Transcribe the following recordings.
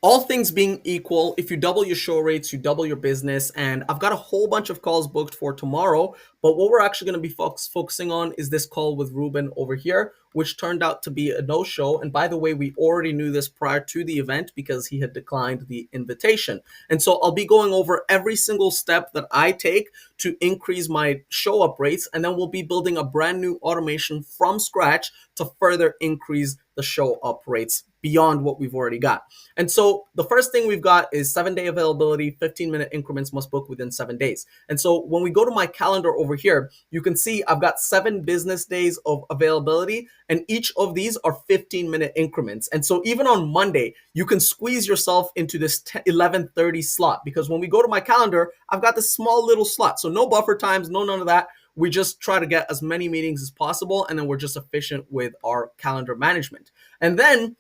All things being equal, if you double your show rates, you double your business. And I've got a whole bunch of calls booked for tomorrow. But what we're actually going to be focusing on is this call with Ruben over here, which turned out to be a no show. And by the way, we already knew this prior to the event because he had declined the invitation. And so I'll be going over every single step that I take to increase my show up rates. And then we'll be building a brand new automation from scratch to further increase the show up rates beyond what we've already got. And so the first thing we've got is 7-day availability, 15-minute increments must book within 7 days. And so when we go to my calendar over here, you can see I've got 7 business days of availability, and each of these are 15-minute increments. And so even on Monday, you can squeeze yourself into this 11:30 slot, because when we go to my calendar, I've got this small little slot. So no buffer times, no none of that. We just try to get as many meetings as possible, and then we're just efficient with our calendar management. And then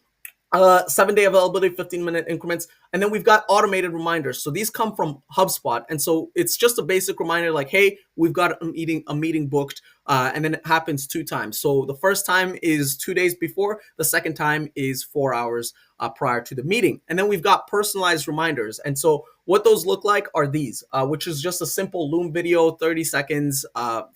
7-day availability, 15-minute increments. And then we've got automated reminders. So these come from HubSpot. And so it's just a basic reminder like, hey, we've got a meeting booked. And then it happens 2 times. So the first time is 2 days before. The second time is 4 hours prior to the meeting. And then we've got personalized reminders. And so what those look like are these, which is just a simple Loom video, 30 seconds,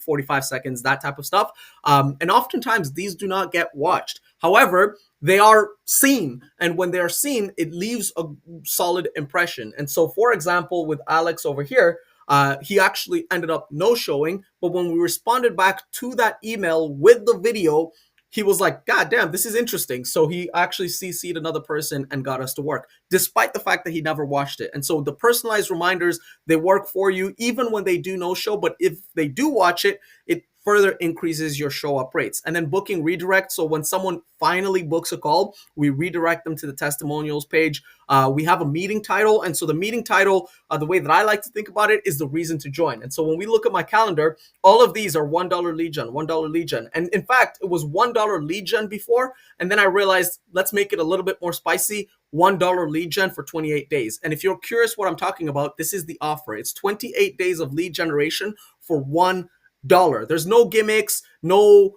45 seconds, that type of stuff. And oftentimes these do not get watched. However, they are seen. And when they are seen, it leaves a solid impression. And so, for example, with Alex over here, he actually ended up no showing. But when we responded back to that email with the video, he was like, God damn, this is interesting. So he actually CC'd another person and got us to work, despite the fact that he never watched it. And so the personalized reminders, they work for you even when they do no show. But if they do watch it, it further increases your show up rates. And then booking redirect. So when someone finally books a call, we redirect them to the testimonials page. We have a meeting title. And so the meeting title, the way that I like to think about it, is the reason to join. And so when we look at my calendar, all of these are $1 lead gen, $1 lead gen. And in fact, it was $1 lead gen before. And then I realized, let's make it a little bit more spicy. $1 lead gen for 28 days. And if you're curious what I'm talking about, this is the offer. It's 28 days of lead generation for $1. There's no gimmicks, no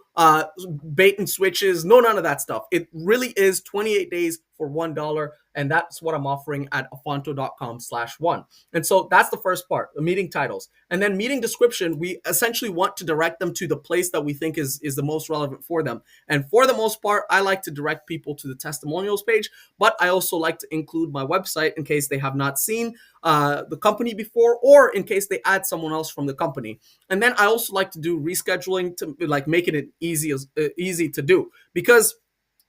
bait and switches, no none of that stuff. It really is 28 days for $1, and that's what I'm offering at afonto.com/1. And so that's the first part, the meeting titles. And then meeting description, we essentially want to direct them to the place that we think is the most relevant for them. And for the most part, I like to direct people to the testimonials page, but I also like to include my website in case they have not seen the company before, or in case they add someone else from the company. And then I also like to do rescheduling to like making it easy to do, because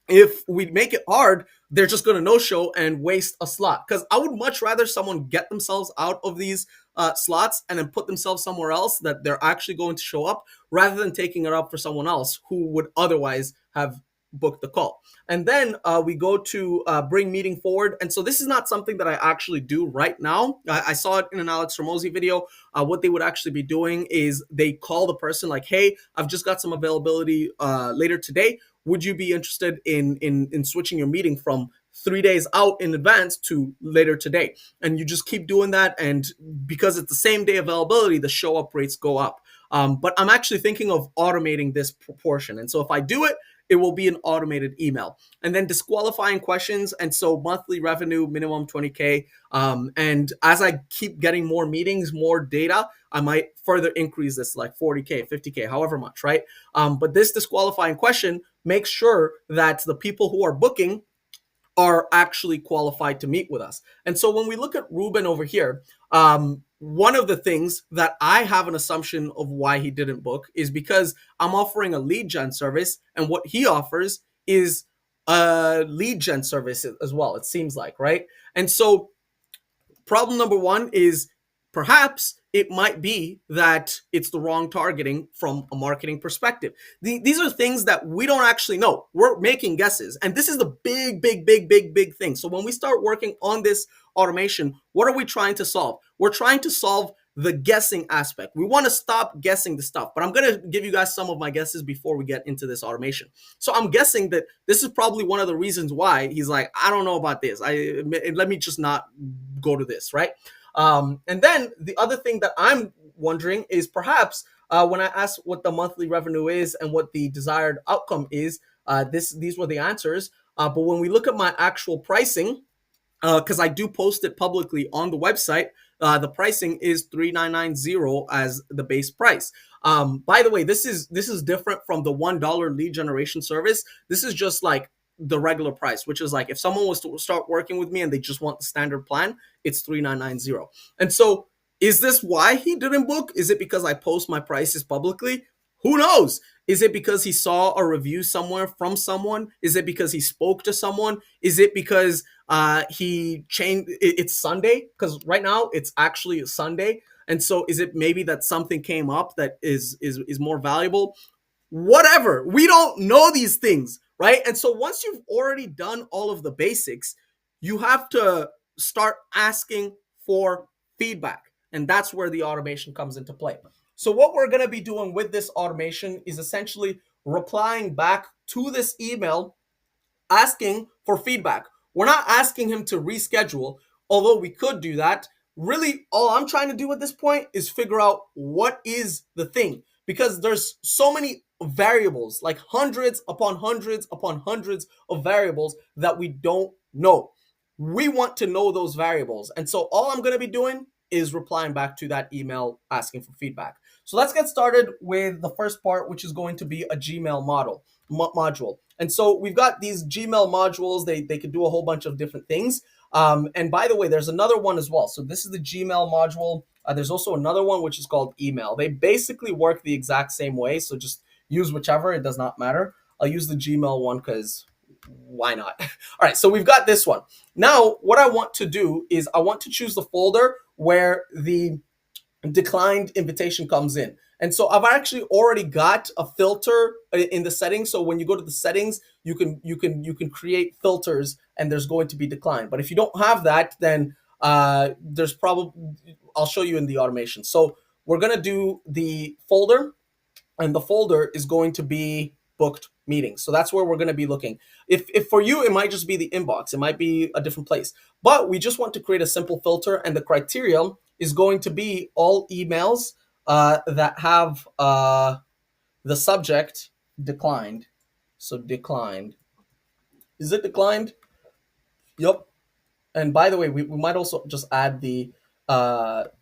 if we make it hard, they're just going to no show and waste a slot. Because I would much rather someone get themselves out of these slots and then put themselves somewhere else that they're actually going to show up, rather than taking it up for someone else who would otherwise have booked the call. And then we go to bring meeting forward. And so this is not something that I actually do right now. I saw it in an Alex Ramosi video. What they would actually be doing is they call the person like, hey, I've just got some availability later today. Would you be interested in switching your meeting from 3 days out in advance to later today? And you just keep doing that. And because it's the same day availability, the show up rates go up. But I'm actually thinking of automating this proportion. And so if I do it, it will be an automated email. And then disqualifying questions. And so monthly revenue, minimum 20K. And as I keep getting more meetings, more data, I might further increase this like 40K, 50K, however much, right? But this disqualifying question makes sure that the people who are booking are actually qualified to meet with us. And so when we look at Ruben over here, one of the things that I have an assumption of why he didn't book is because I'm offering a lead gen service, and what he offers is a lead gen service as well, it seems like, right? And so problem number one is perhaps it might be that it's the wrong targeting from a marketing perspective. These are things that we don't actually know. We're making guesses. And this is the big thing. So when we start working on this automation, what are we trying to solve? We're trying to solve the guessing aspect. We want to stop guessing the stuff, but I'm going to give you guys some of my guesses before we get into this automation. So I'm guessing that this is probably one of the reasons why he's like, I don't know about this. Let me just not go to this, right? And then the other thing that I'm wondering is perhaps when I asked what the monthly revenue is and what the desired outcome is, these were the answers. But when we look at my actual pricing, because I do post it publicly on the website. The pricing is 3990 as the base price. By the way, this is different from the $1 lead generation service. This is just like the regular price, which is like if someone was to start working with me and they just want the standard plan, it's 3990. And so, is this why he didn't book? Is it because I post my prices publicly? Who knows? Is it because he saw a review somewhere from someone? Is it because he spoke to someone? Is it because he changed? It's Sunday, because right now it's actually a Sunday, and so is it maybe that something came up that is more valuable? Whatever. We don't know these things, right? And so once you've already done all of the basics, you have to start asking for feedback. And that's where the automation comes into play. So what we're going to be doing with this automation is essentially replying back to this email asking for feedback. We're not asking him to reschedule, although we could do that. Really, all I'm trying to do at this point is figure out what is the thing, because there's so many variables, like hundreds upon hundreds upon hundreds of variables that we don't know. We want to know those variables. And so all I'm going to be doing is replying back to that email asking for feedback. So let's get started with the first part, which is going to be a Gmail module. And so we've got these Gmail modules. They could do a whole bunch of different things. And by the way, there's another one as well. So this is the Gmail module. There's also another one which is called email. They basically work the exact same way. So just use whichever. It does not matter. I'll use the Gmail one because why not? All right, so we've got this one. Now, what I want to do is I want to choose the folder where the declined invitation comes in. And so I've actually already got a filter in the settings. So when you go to the settings, you can create filters and there's going to be declined. But if you don't have that, then there's probably, I'll show you in the automation. So we're going to do the folder, and the folder is going to be booked meetings. So that's where we're going to be looking. If for you, it might just be the inbox. It might be a different place. But we just want to create a simple filter, and the criteria is going to be all emails that have the subject declined. So declined. Is it declined? Yep. And by the way, we might also just add the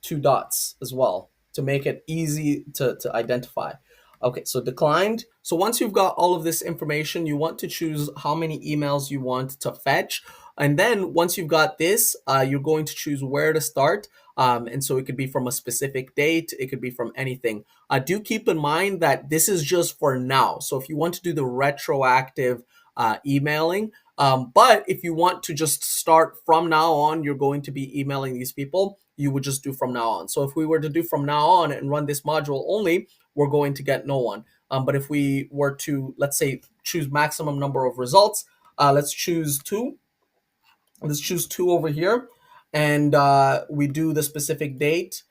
two dots as well to make it easy to identify. Okay, so declined. So once you've got all of this information, you want to choose how many emails you want to fetch. And then once you've got this, you're going to choose where to start. And so it could be from a specific date, it could be from anything. Do keep in mind that this is just for now. So if you want to do the retroactive emailing, but if you want to just start from now on, you're going to be emailing these people, you would just do from now on. So if we were to do from now on and run this module only, we're going to get no one. But if we were to, let's say, choose maximum number of results, let's choose two. Let's choose two over here. And we do the specific date,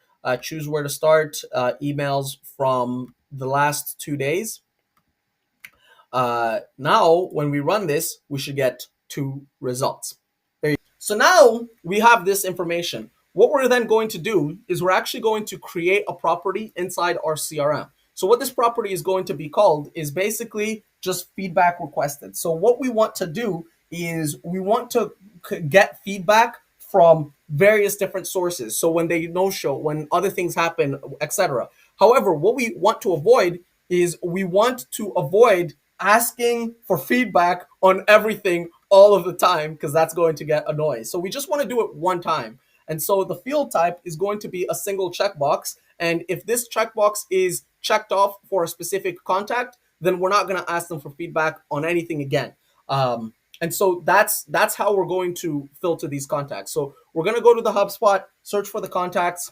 choose where to start, emails from the last 2 days. Now, when we run this, we should get two results. So now we have this information. What we're then going to do is we're actually going to create a property inside our CRM. So what this property is going to be called is basically just feedback requested. So what we want to do is we want to get feedback from various different sources. So when they no show, when other things happen, etc. However, what we want to avoid is we want to avoid asking for feedback on everything all of the time, because that's going to get annoying. So we just want to do it one time. And so the field type is going to be a single checkbox. And if this checkbox is checked off for a specific contact, then we're not going to ask them for feedback on anything again. And so that's how we're going to filter these contacts. So we're going to go to the HubSpot, search for the contacts.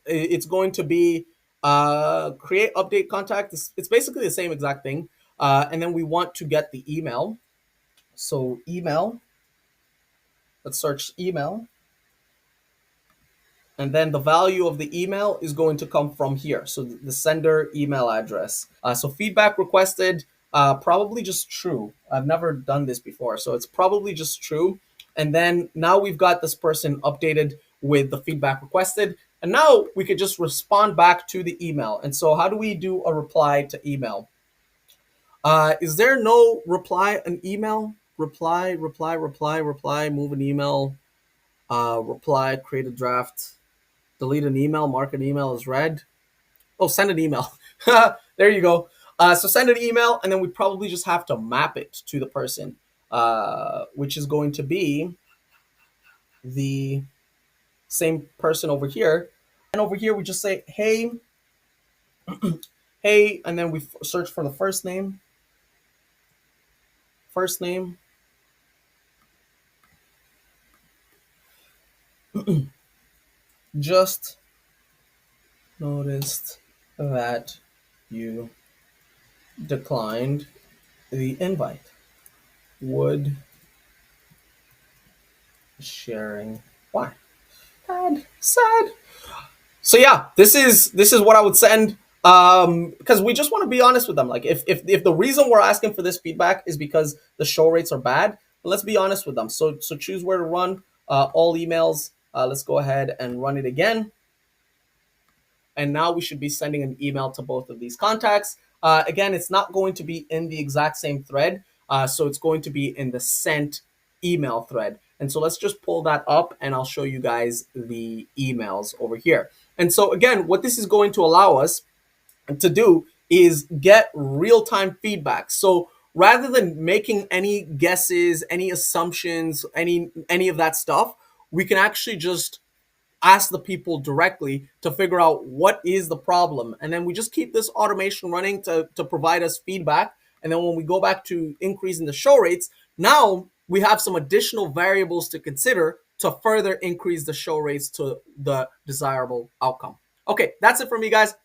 It's going to be create update contact. It's basically the same exact thing. And then we want to get the email. So email, let's search email. And then the value of the email is going to come from here. So the sender email address. So feedback requested, probably just true. I've never done this before, so it's probably just true. And then now we've got this person updated with the feedback requested. And now we could just respond back to the email. And so how do we do a reply to email? Is there no reply an email? reply, move an email, reply, create a draft, delete an email, mark an email as read. Oh, send an email. There you go. So send an email, and then we probably just have to map it to the person, which is going to be the same person over here. And over here, we just say, hey, hey, and then we search for the first name, just noticed that you declined the invite. Would sharing why? Sad. So yeah, this is what I would send. Because we just want to be honest with them. Like if the reason we're asking for this feedback is because the show rates are bad, let's be honest with them. So choose where to run all emails. Let's go ahead and run it again. And now we should be sending an email to both of these contacts. Again, it's not going to be in the exact same thread, so it's going to be in the sent email thread. And so let's just pull that up and I'll show you guys the emails over here. And so again, what this is going to allow us to do is get real-time feedback. So rather than making any guesses, any assumptions, any of that stuff, we can actually just ask the people directly to figure out what is the problem. And then we just keep this automation running to provide us feedback. And then when we go back to increasing the show rates, now we have some additional variables to consider to further increase the show rates to the desirable outcome. Okay, that's it for me, guys.